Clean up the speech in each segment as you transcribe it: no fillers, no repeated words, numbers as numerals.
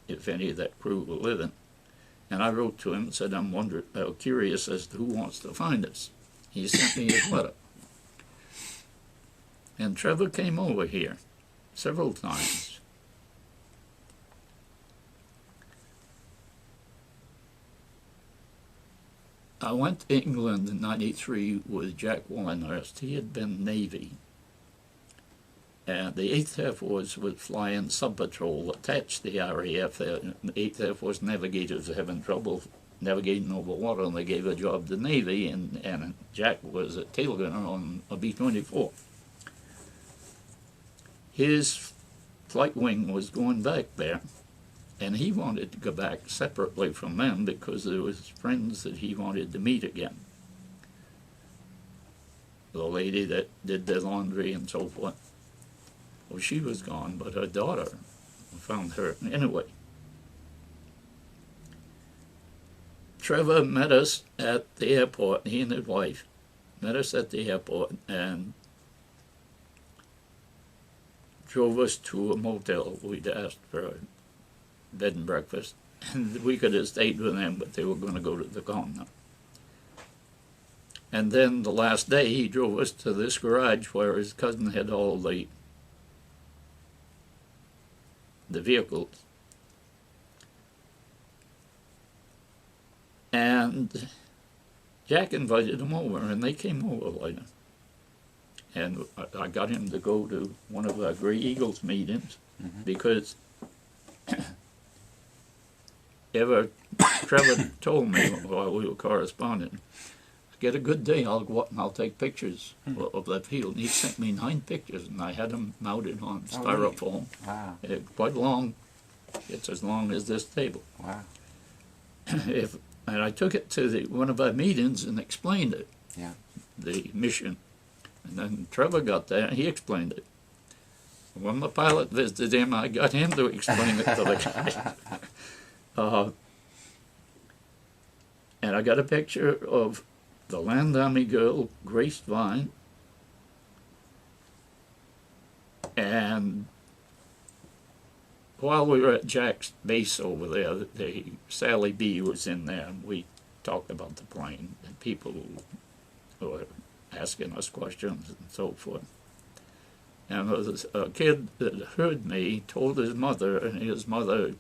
if any of that crew were living. And I wrote to him and said, I'm curious as to who wants to find us. He sent me his letter. And Trevor came over here several times. I went to England in '93 with Jack Wallenhurst. He had been Navy. And the 8th Air Force was flying sub-patrol attached to the RAF. The 8th Air Force navigators were having trouble navigating over water, and they gave a job to the Navy, and Jack was a tail gunner on a B-24. His flight wing was going back there, and he wanted to go back separately from them because there was friends that he wanted to meet again. The lady that did the laundry and so forth. Well, she was gone, but her daughter found her anyway. Trevor met us at the airport. He and his wife met us at the airport and drove us to a motel. We'd asked for a bed and breakfast. And we could have stayed with them, but they were going to go to the continent. And then the last day, he drove us to this garage where his cousin had all the vehicles. And Jack invited them over, and they came over later. And I got him to go to one of our Grey Eagles meetings because Trevor told me while we were corresponding, get a good day, I'll go up and I'll take pictures of that field. And he sent me 9 pictures, and I had them mounted on styrofoam. Wow. Quite long. It's as long as this table. Wow. And I took it to one of our meetings and explained it, the mission. And then Trevor got there and he explained it. When the pilot visited him, I got him to explain it to the guy. And I got a picture of the Land Army girl, Grace Vine, and while we were at Jack's base over there, Sally B was in there, and we talked about the plane, and people were asking us questions and so forth. And there was a kid that heard me, told his mother, and his mother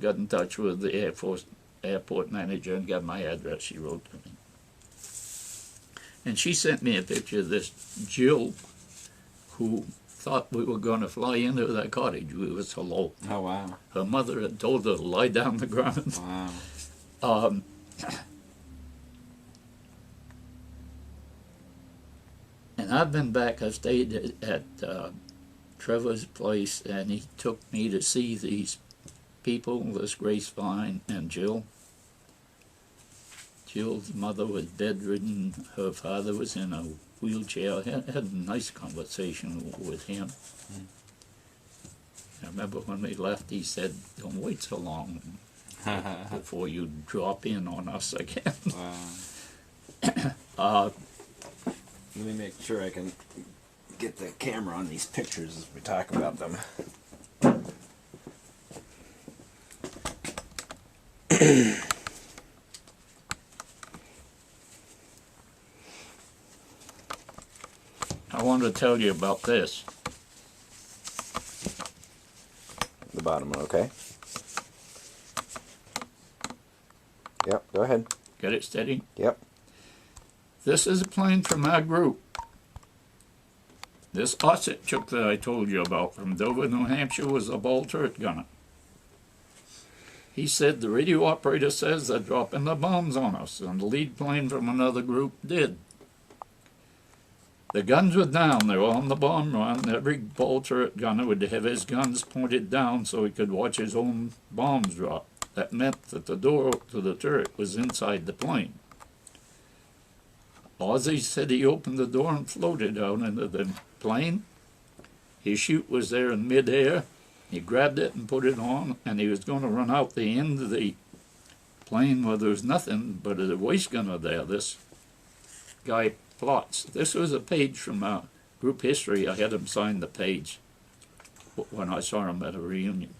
got in touch with the Air Force airport manager and got my address. She wrote to me. And she sent me a picture of this Jill who thought we were going to fly into that cottage. We were so low. Oh, wow. Her mother had told her to lie down on the ground. Wow. And I've been back. I stayed at Trevor's place, and he took me to see these people, this Grace Vine and Jill. Jill's mother was bedridden. Her father was in a wheelchair. I had a nice conversation with him. I remember when we left, he said, "Don't wait so long before you drop in on us again." Wow. Let me make sure I can get the camera on these pictures as we talk about them. I want to tell you about this. The bottom one, okay? Yep, go ahead. Get it steady? Yep. This is a plane from our group. This Ossett that I told you about from Dover, New Hampshire, was a ball turret gunner. He said the radio operator says they're dropping the bombs on us, and the lead plane from another group did. The guns were down. They were on the bomb run. Every ball turret gunner would have his guns pointed down so he could watch his own bombs drop. That meant that the door to the turret was inside the plane. Ozzy said he opened the door and floated out into the plane. His chute was there in midair. He grabbed it and put it on, and he was going to run out the end of the plane where there was nothing but a waist gunner there. This guy plots. This was a page from group history. I had him sign the page when I saw him at a reunion.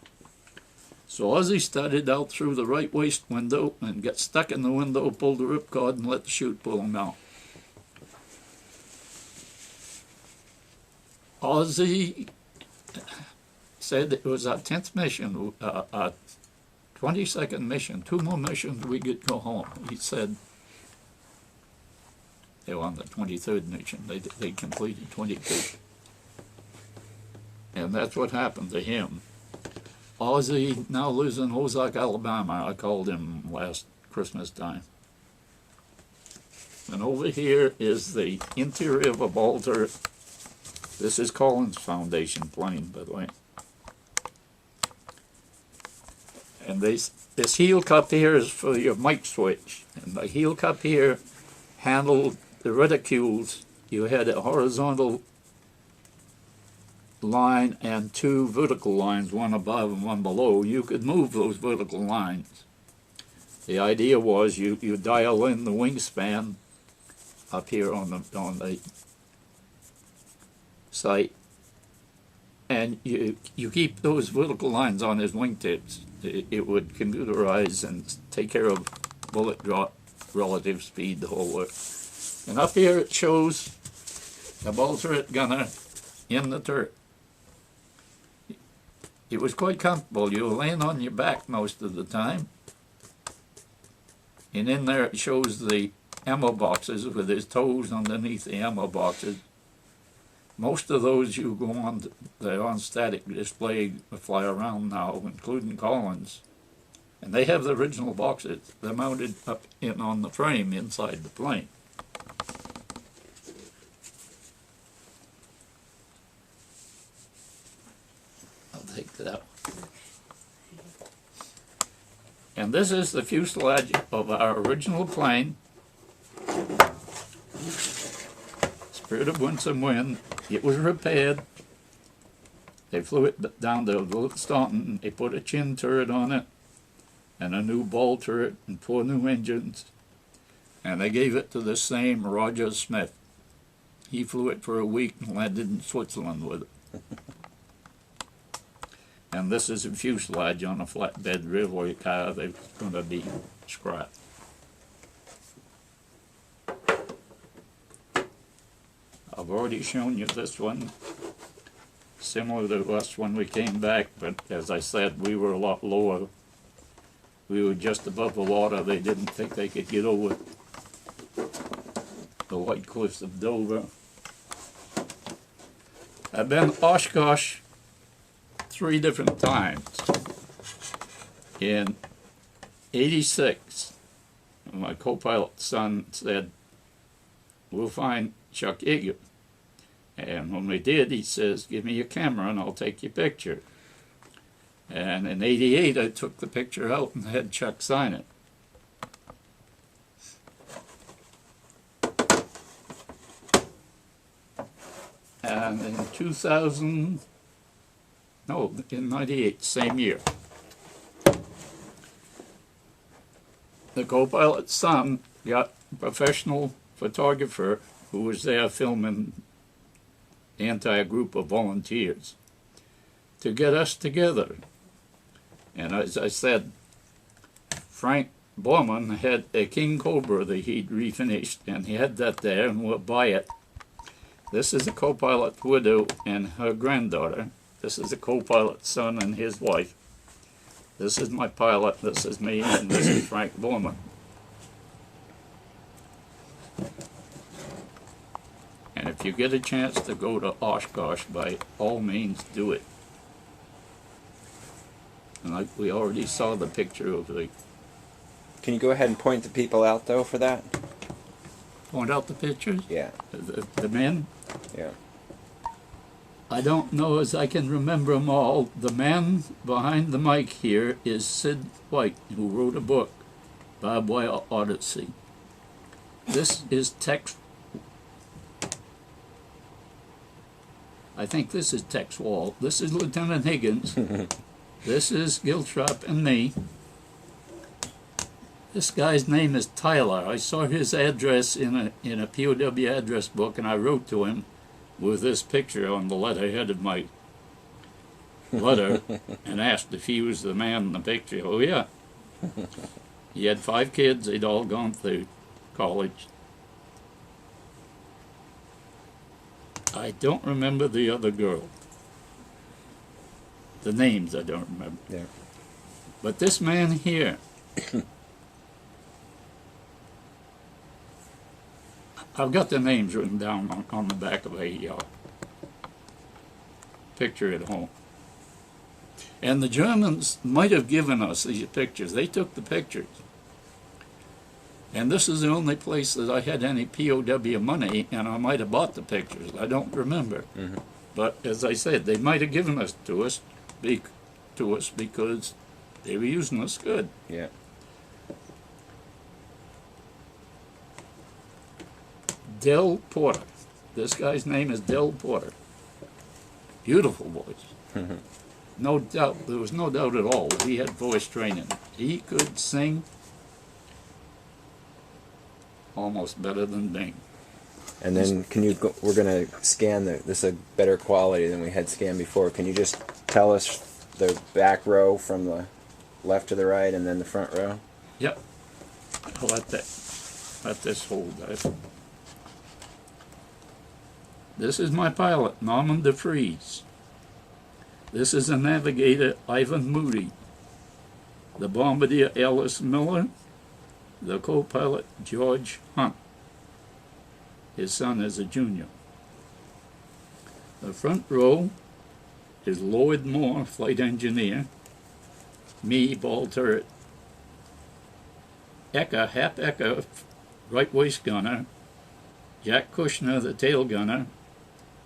So Ozzy started out through the right waist window and got stuck in the window, pulled the ripcord, and let the chute pull him out. Ozzy said it was our 10th mission, our 22nd mission. 2 more missions, we could go home. He said they were on the 23rd mission. They completed 22. And that's what happened to him. Ozzy now lives in Ozark, Alabama. I called him last Christmas time. And over here is the interior of a bolter. This is Collins Foundation plane, by the way. And this heel cup here is for your mic switch. And the heel cup here handled the reticules. You had a horizontal line and 2 vertical lines, one above and one below. You could move those vertical lines. The idea was you dial in the wingspan up here on the sight, and you keep those vertical lines on his wingtips. It would computerize and take care of bullet drop, relative speed, the whole work. And up here it shows the ball turret gunner in the turret. It was quite comfortable. You were laying on your back most of the time. And in there it shows the ammo boxes with his toes underneath the ammo boxes. Most of those you go on, they're on static display, fly around now, including Collins. And they have the original boxes. They're mounted up in on the frame inside the plane. I'll take that. And this is the fuselage of our original plane. Spirit of Winsome Wind. It was repaired. They flew it down to Staunton. They put a chin turret on it and a new ball turret and 4 new engines. And they gave it to the same Roger Smith. He flew it for a week and landed in Switzerland with it. And this is a fuselage on a flatbed railway car that's going to be scrapped. I've already shown you this one, similar to us when we came back, but as I said, we were a lot lower. We were just above the water. They didn't think they could get over the White Cliffs of Dover. I've been to Oshkosh 3 different times. In '86, my co-pilot's son said, "We'll find Chuck Yeager." And when we did, he says, "Give me your camera and I'll take your picture." And in '88, I took the picture out and had Chuck sign it. And in in '98, same year, the co-pilot's son got a professional photographer who was there filming the entire group of volunteers to get us together. And as I said, Frank Borman had a King Cobra that he'd refinished, and he had that there, and we'll buy it. This is a co-pilot's widow and her granddaughter. This is a co-pilot's son and his wife. This is my pilot, this is me, and this is Frank Borman. And if you get a chance to go to Oshkosh, by all means do it. And we already saw the picture of the... Can you go ahead and point the people out, though, for that? Point out the pictures? Yeah. The men? Yeah. I don't know as I can remember them all. The man behind the mic here is Sid White, who wrote a book, WWII Odyssey. This is Tex... I think this is Tex Wall. This is Lieutenant Higgins. This is Gilstrap and me. This guy's name is Tyler. I saw his address in a POW address book, and I wrote to him with this picture on the letterhead of my letter and asked if he was the man in the picture. Oh, yeah. He had 5 kids. They'd all gone through college. I don't remember the other girl. The names I don't remember. Yeah. But this man here, I've got the names written down on the back of a picture at home. And the Germans might have given us these pictures. They took the pictures. And this is the only place that I had any POW money, and I might have bought the pictures. I don't remember. Mm-hmm. But as I said, they might have given us to us because they were using us good. Yeah. Del Porter. This guy's name is Del Porter. Beautiful voice. No doubt, there was no doubt at all that he had voice training. He could sing almost better than Bing. And then can you go, we're going to scan this is a better quality than we had scanned before. Can you just tell us the back row from the left to the right and then the front row? Yep. I'll let this hold that. This is my pilot, Norman DeFrees. This is the navigator, Ivan Moody. The bombardier, Ellis Miller. The co-pilot, George Hunt. His son is a junior. The front row is Lloyd Moore, flight engineer. Me, ball turret. Ecker, Hap Ecker, right waist gunner. Jack Kushner, the tail gunner.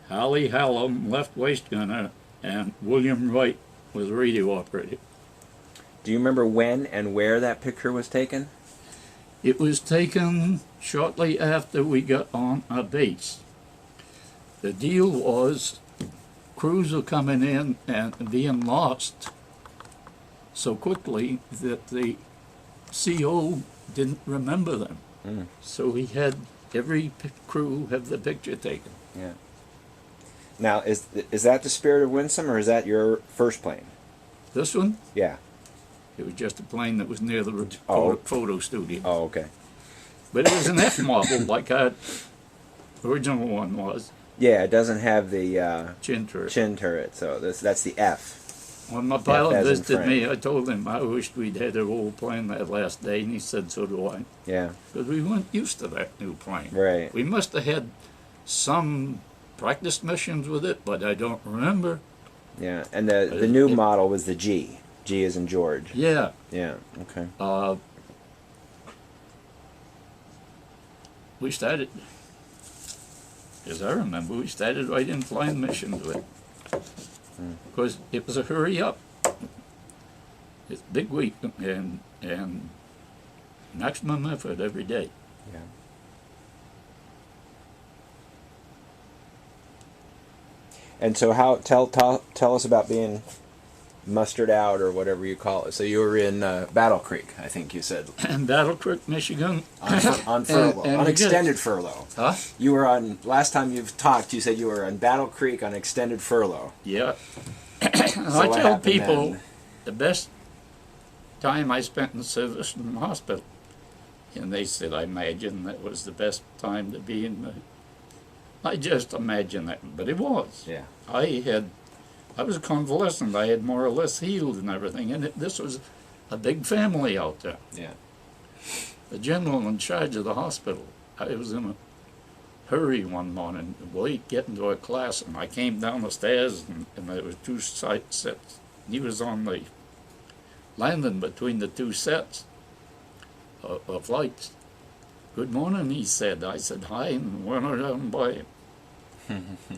Holly Hallam, left waist gunner. And William Wright was radio operator. Do you remember when and where that picture was taken? It was taken shortly after we got on a base. The deal was crews were coming in and being lost so quickly that the CO didn't remember them. Mm. So he had every crew have the picture taken. Yeah. Now, is that the Spirit of Winsome, or is that your first plane? This one, Yeah. it was just a plane that was near the Oh. photo studio. Oh, okay. But it was an F model like our original one was. Yeah, it doesn't have the Chin turret. chin turret, so that's the F. When my F pilot as in visited me, Frank. I told him I wished we'd had an old plane that last day, and he said, so do I. Yeah. Because we weren't used to that new plane. Right. We must have had some practice missions with it, but I don't remember. Yeah, and the new model was the G. G as in George. Yeah. Yeah. Okay. We started, as I remember, we started right in flying missions with it. Because it was a hurry up. It's a big week and maximum effort every day. Yeah. And so, tell us about being mustered out, or whatever you call it. So you were in Battle Creek, I think you said, And Battle Creek, Michigan. on furlough, and on we extended furlough. Huh? You were on, last time you've talked, you said you were on Battle Creek on extended furlough. Yeah. So I what tell happened people then? the best time I spent in service in the hospital. And they said, I imagine that was the best time to be in the... I just imagine that, but it was. Yeah. I was convalescent. I had more or less healed and everything, and this was a big family out there. Yeah. The general in charge of the hospital, I was in a hurry one morning, late getting to a class, and I came down the stairs, and there was 2 sets. He was on the landing between the 2 sets of flights. Good morning, he said. I said hi and went around by him.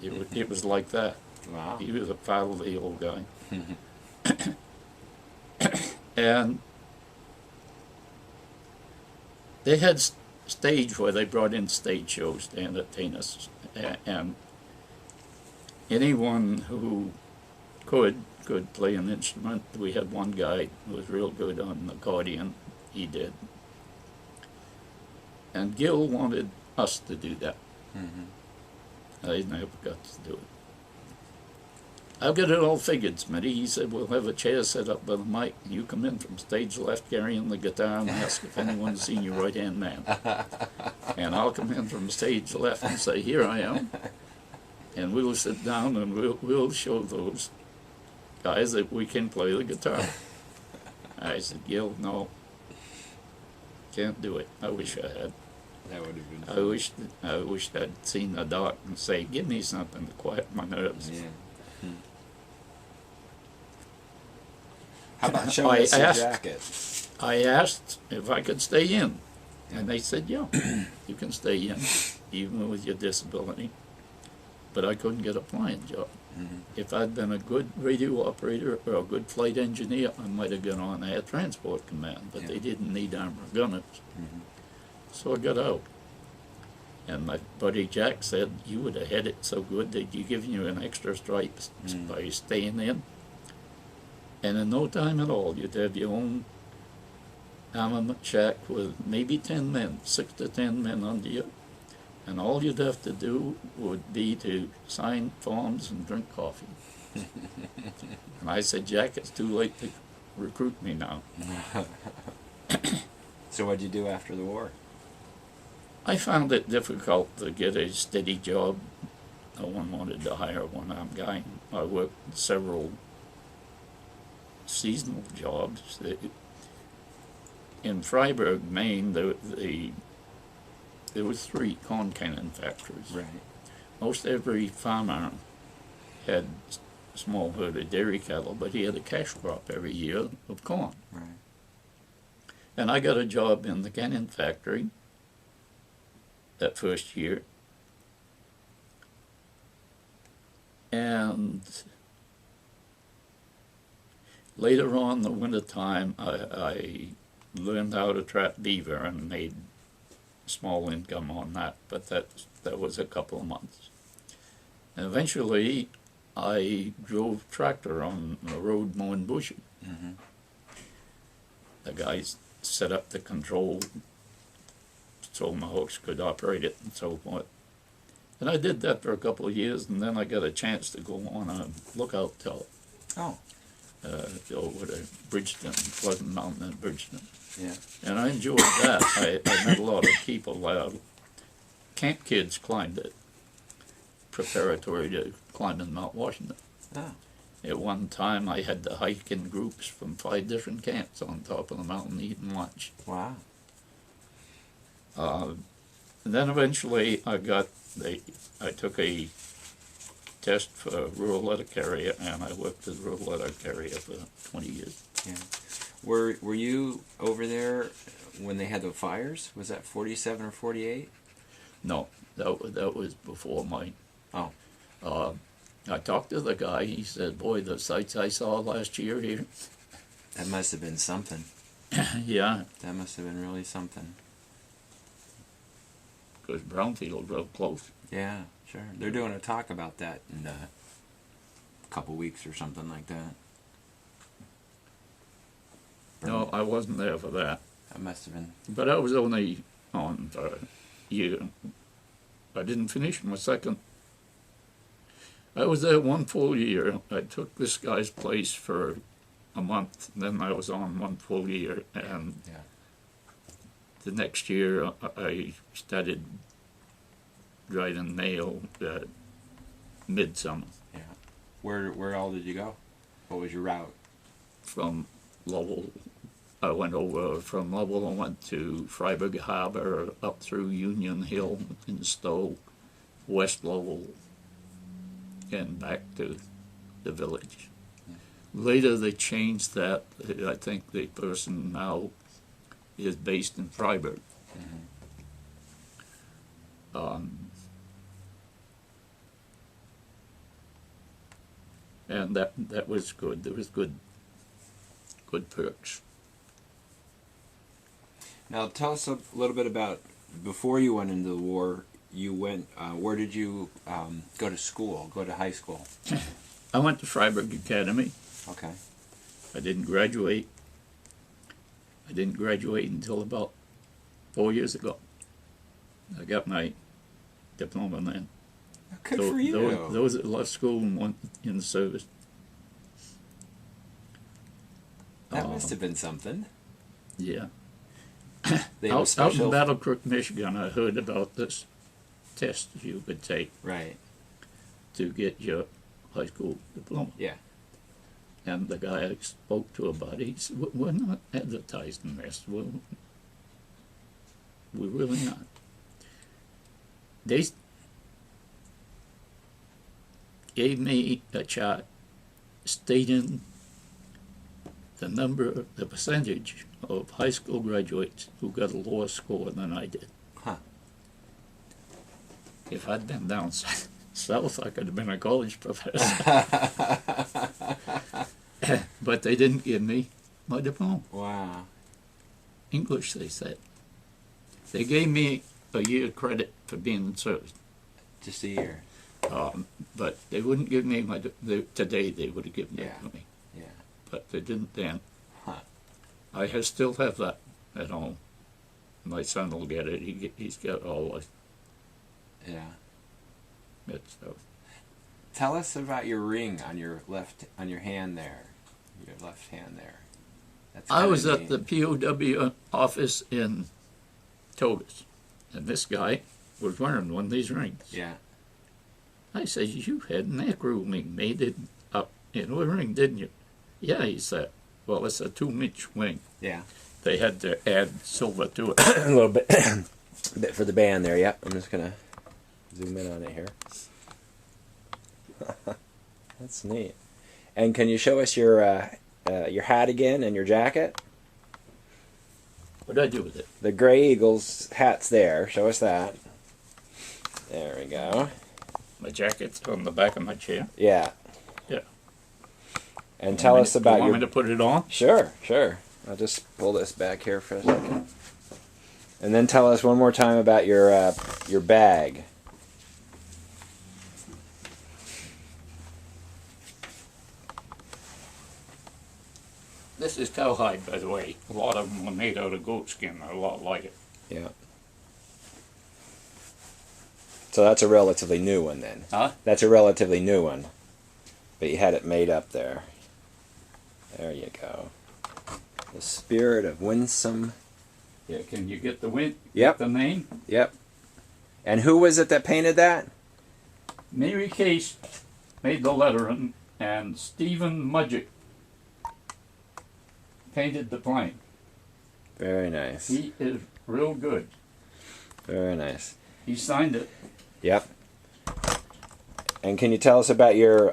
It was like that. Wow. He was a fatherly old guy. And they had stage where they brought in stage shows to entertain us. And anyone who could play an instrument. We had one guy who was real good on the accordion. He did. And Gil wanted us to do that. I never got to do it. I've got it all figured, Smitty. He said, we'll have a chair set up by the mic. You come in from stage left carrying the guitar and ask if anyone's seen your right-hand man. And I'll come in from stage left and say, here I am. And we'll sit down and we'll show those guys that we can play the guitar. I said, Gil, no, can't do it. I wish I had. That would have been fun. I wished I'd seen the doc and say, give me something to quiet my nerves. Yeah. How about showing us your jacket? I asked if I could stay in, and they said, yeah, you can stay in, even with your disability. But I couldn't get a flying job. If I'd been a good radio operator or a good flight engineer, I might have gone on Air Transport Command, but they didn't need armor gunners. So I got out. And my buddy Jack said, you would have had it so good that you given you an extra stripe by staying in. And in no time at all, you'd have your own armament shack with maybe 10 men, 6 to 10 men under you. And all you'd have to do would be to sign forms and drink coffee. And I said, Jack, it's too late to recruit me now. So what'd you do after the war? I found it difficult to get a steady job. No one wanted to hire a one-armed guy. I worked several seasonal jobs. In Freiburg, Maine, there was 3 corn cannon factories. Right. Most every farmer had small herd of dairy cattle, but he had a cash crop every year of corn. Right. And I got a job in the cannon factory that first year. And later on, the winter time, I learned how to trap beaver and made small income on that, but that was a couple of months. And eventually, I drove tractor on the road mowing bushes. The guys set up the control so my hooks could operate it and so forth. And I did that for a couple of years, and then I got a chance to go on a lookout tower. Oh. Over to Bridgeton, Pleasant Mountain and Bridgeton. Yeah. And I enjoyed that. I met a lot of people. Camp kids climbed it, preparatory to climbing Mount Washington. Oh. At one time, I had to hike in groups from 5 different camps on top of the mountain eating lunch. Wow. And then eventually I took a test for rural letter carrier, and I worked as a rural letter carrier for 20 years. Yeah. Were you over there when they had the fires? Was that 47 or 48? No, that was before mine. Oh. I talked to the guy. He said, boy, the sights I saw last year here. That must have been something. Yeah. That must have been really something. Because Brownfield real close. Yeah, sure. They're doing a talk about that in a couple weeks or something like that. No, I wasn't there for that. That must have been. But I was only on a year. I didn't finish my second. I was there 1 full year. I took this guy's place for a month, and then I was on 1 full year, and the next year I started driving mail midsummer. Yeah. Where all did you go? What was your route? From Lovell. I went over from Lovell. I went to Freiburg Harbor, up through Union Hill in Stowe, West Lovell, and back to the village. Yeah. Later they changed that. I think the person now is based in Freiburg. And that was good. There was good perks. Now tell us a little bit about, before you went into the war, you went, where did you go to school, go to high school? I went to Freiburg Academy. Okay. I didn't graduate. I didn't graduate until about 4 years ago. I got my diploma then. Good for you. Those that left school and went in the service. That must have been something. Yeah. They have a Out in special. Battle Creek, Michigan, I heard about this test you could take Right. to get your high school diploma. Yeah. And the guy I spoke to about it, he said, we're not advertising this. We're really not. They gave me a chart stating the percentage of high school graduates who got a lower score than I did. Huh. If I'd been down south, I could have been a college professor. But they didn't give me my diploma. Wow. English, they said. They gave me a year credit for being in service. Just a year. But they wouldn't give me today they would have given it Yeah. to me. Yeah. But they didn't then. Huh. I still have that at home. My son will get it. He's got all of Yeah. that stuff. Tell us about your ring on your hand there. Your left hand there. That's I kinda was at neat. the POW office in Togus, and this guy was wearing one of these rings. Yeah. I said, you had neck grooming made it up in a ring, didn't you? Yeah, he said. Well, it's a 2-inch ring. Yeah. They had to add silver to it. A little bit, bit for the band there. Yep. I'm just gonna zoom in on it here. That's neat. And can you show us your hat again and your jacket? What'd I do with it? The Gray Eagles hat's there. Show us that. There we go. My jacket's on the back of my chair. Yeah. Yeah. And tell us about you want your. me to put it on? Sure, sure. I'll just pull this back here for a second. And then tell us one more time about your bag. This is cowhide, by the way. A lot of them are made out of goat skin. They're a lot like it. Yeah. So that's a relatively new one then. Huh? That's a relatively new one. But you had it made up there. There you go. The spirit of winsome. Yeah, can you get the win? Yep. The name? Yep. And who was it that painted that? Mary Case made the lettering, and Stephen Mudgett painted the plane. Very nice. He is real good. Very nice. He signed it. Yep. And can you tell us about your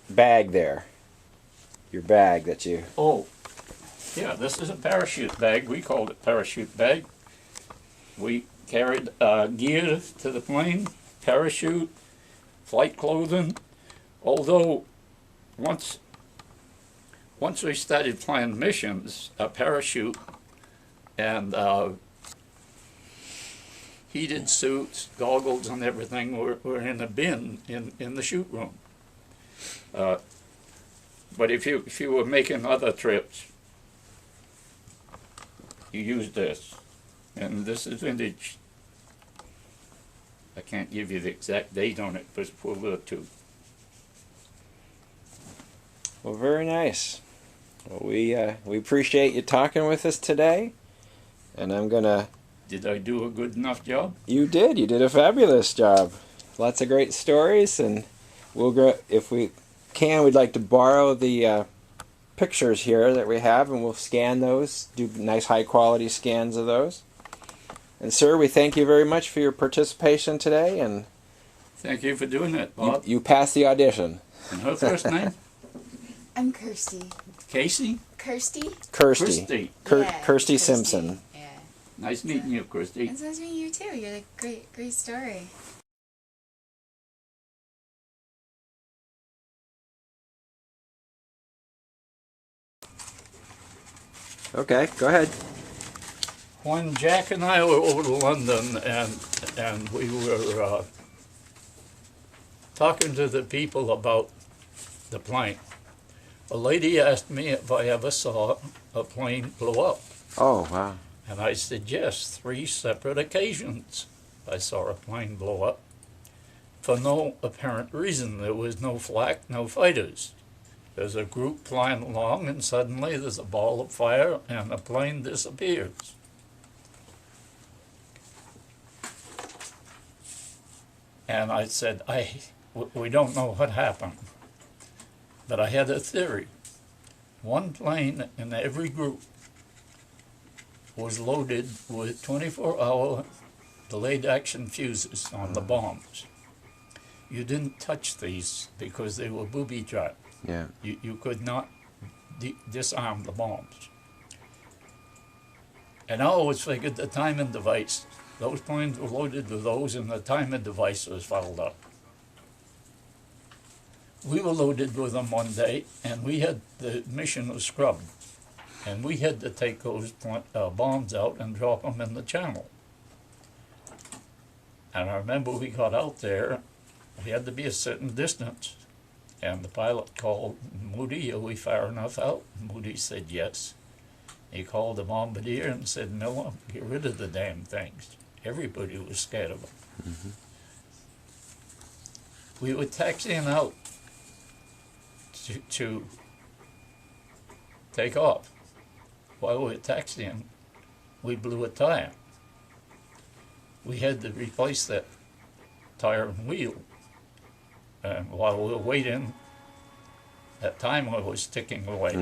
bag there? Your bag that you... Oh, yeah, this is a parachute bag. We called it parachute bag. We carried gear to the plane, parachute, flight clothing. Although, once we started flying missions, a parachute and heated suits, goggles, and everything were in a bin in the chute room. But if you were making other trips, you used this. And this is vintage. I can't give you the exact date on it, but it's World War II. Well, very nice. Well, we appreciate you talking with us today. And I'm going to... Did I do a good enough job? You did. You did a fabulous job. Lots of great stories. And we'll go, if we can, we'd like to borrow the pictures here that we have, and we'll scan those, do nice high-quality scans of those. And, sir, we thank you very much for your participation today. And Thank you for doing that, Bob. you passed the audition. And her first name? I'm Kirsty. Casey? Kirsty? Kirsty. Yeah, Kirsty Simpson. Yeah. Nice meeting you, Christy. It's nice meeting you too. You're a great story. Okay, go ahead. When Jack and I were over to London and we were talking to the people about the plane, a lady asked me if I ever saw a plane blow up. Oh, wow. And I said, yes, 3 separate occasions I saw a plane blow up. for no apparent reason. There was no flak, no fighters. There's a group flying along, and suddenly there's a ball of fire, and the plane disappears. And I said, we don't know what happened. But I had a theory. One plane in every group was loaded with 24-hour delayed action fuses on the bombs. You didn't touch these because they were booby-trapped. Yeah. You could not disarm the bombs. And I always figured the timing device, those planes were loaded with those, and the timing device was fouled up. We were loaded with them one day, and the mission was scrubbed. And we had to take those bombs out and drop them in the channel. And I remember we got out there, we had to be a certain distance. And the pilot called Moody, "Are we far enough out?" Moody said yes. He called the bombardier and said, "Miller, get rid of the damn things." Everybody was scared of them. Mm-hmm. We were taxiing out to take off. While we were taxiing, we blew a tire. We had to replace that tire and wheel. And while we were waiting, that timer was ticking away.